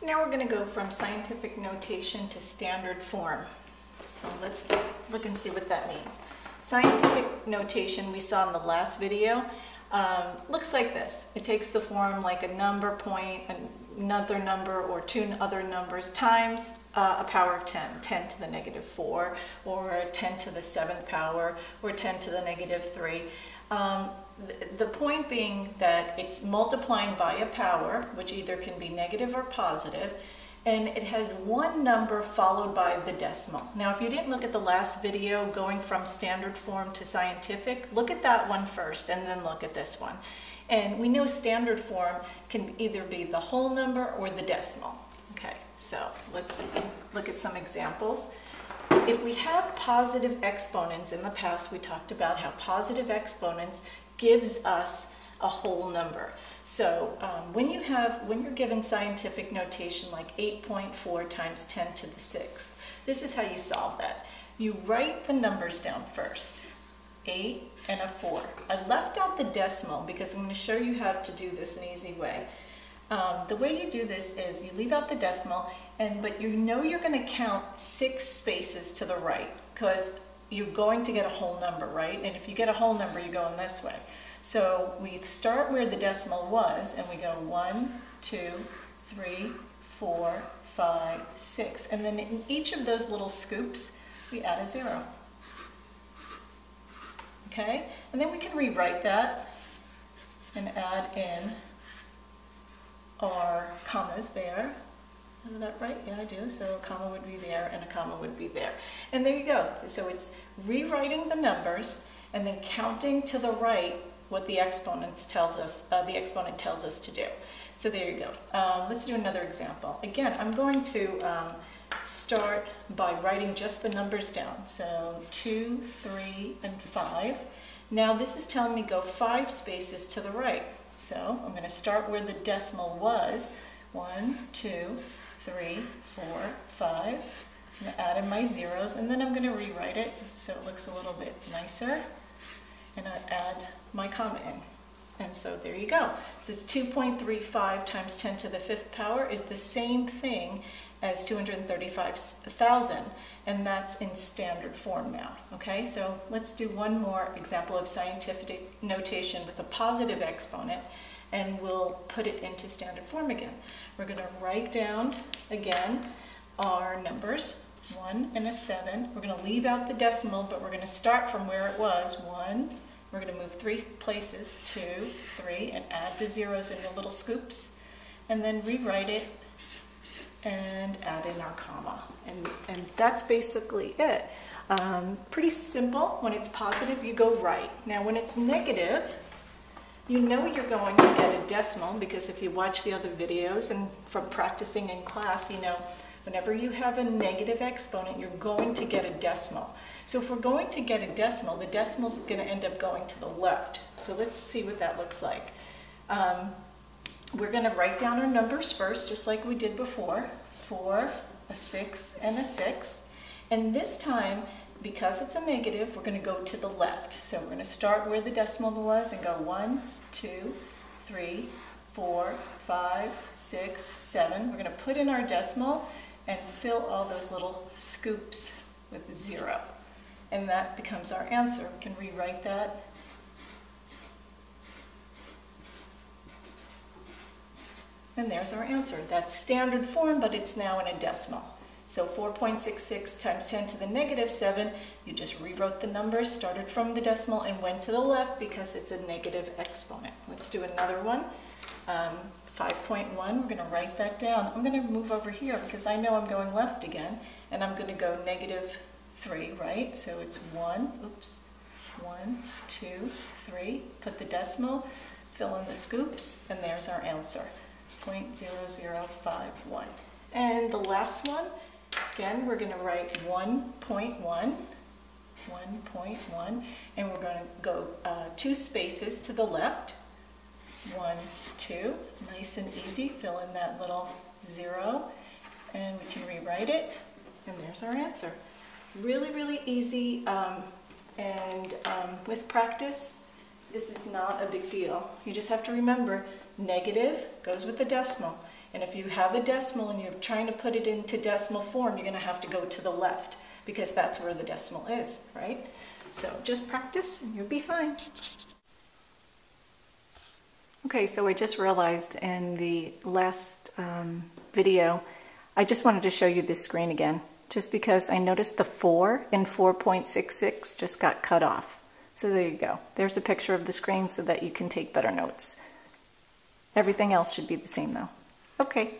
So now we're going to go from scientific notation to standard form. So let's look and see what that means. Scientific notation we saw in the last video looks like this. It takes the form like a number point, another number, or two other numbers times a power of 10, 10 to the negative 4, or 10 to the 7th power, or 10 to the negative 3. The point being that it's multiplying by a power, which either can be negative or positive, and it has one number followed by the decimal. Now, if you didn't look at the last video going from standard form to scientific, look at that one first and then look at this one. And we know standard form can either be the whole number or the decimal. Okay, so let's look at some examples. If we have positive exponents, in the past we talked about how positive exponents gives us a whole number. So when you're given scientific notation like 8.4 times 10 to the 6th, this is how you solve that. You write the numbers down first, 8 and a 4. I left out the decimal because I'm going to show you how to do this an easy way. The way you do this is you leave out the decimal, but you know you're going to count 6 spaces to the right because you're going to get a whole number, right? And if you get a whole number, you're going this way. So we start where the decimal was, and we go 1, 2, 3, 4, 5, 6. And then in each of those little scoops, we add a 0. Okay? And then we can rewrite that and add in our commas there. Is that right? Yeah, I do. So a comma would be there and a comma would be there. And there you go. So it's rewriting the numbers and then counting to the right what the exponent tells us to do. So there you go. Let's do another example. Again, I'm going to start by writing just the numbers down. So 2, 3, and 5. Now this is telling me go 5 spaces to the right. So I'm going to start where the decimal was. 1, 2, 3, 4, 5. I'm going to add in my zeros, and then I'm going to rewrite it so it looks a little bit nicer. And I add my comma in. And so there you go. So 2.35 times 10 to the 5th power is the same thing as 235,000, and that's in standard form now. Okay, so let's do one more example of scientific notation with a positive exponent, and we'll put it into standard form again. We're going to write down again our numbers, 1 and a 7. We're going to leave out the decimal, but we're going to start from where it was, 1. We're going to move 3 places, 2, 3, and add the zeros in the little scoops, and then rewrite it and add in our comma. And that's basically it. Pretty simple. When it's positive, you go right. Now, when it's negative, you know you're going to get a decimal, because if you watch the other videos and from practicing in class, you know whenever you have a negative exponent, you're going to get a decimal. So if we're going to get a decimal, the decimal's going to end up going to the left. So let's see what that looks like. We're going to write down our numbers first, just like we did before. 4, a 6, and a 6. And this time, because it's a negative, we're going to go to the left. So we're going to start where the decimal was and go 1, 2, 3, 4, 5, 6, 7. We're going to put in our decimal and fill all those little scoops with 0. And that becomes our answer. We can rewrite that. And there's our answer. That's standard form, but it's now in a decimal. So 4.66 times 10 to the negative 7, you just rewrote the numbers, started from the decimal, and went to the left because it's a negative exponent. Let's do another one. 5.1, we're going to write that down. I'm going to move over here because I know I'm going left again, and I'm going to go negative 3, right? So it's 1, 2, 3, put the decimal, fill in the scoops, and there's our answer, 0.0051. And the last one, again, we're going to write 1.1, and we're going to go 2 spaces to the left, 1, 2, nice and easy, fill in that little 0, and we can rewrite it, and there's our answer. Really, really easy, and with practice, this is not a big deal. You just have to remember, negative goes with the decimal. And if you have a decimal and you're trying to put it into decimal form, you're going to have to go to the left because that's where the decimal is, right? So just practice and you'll be fine. Okay, so I just realized in the last video, I just wanted to show you this screen again, just because I noticed the 4 in 4.66 just got cut off. So there you go. There's a picture of the screen so that you can take better notes. Everything else should be the same though. Okay.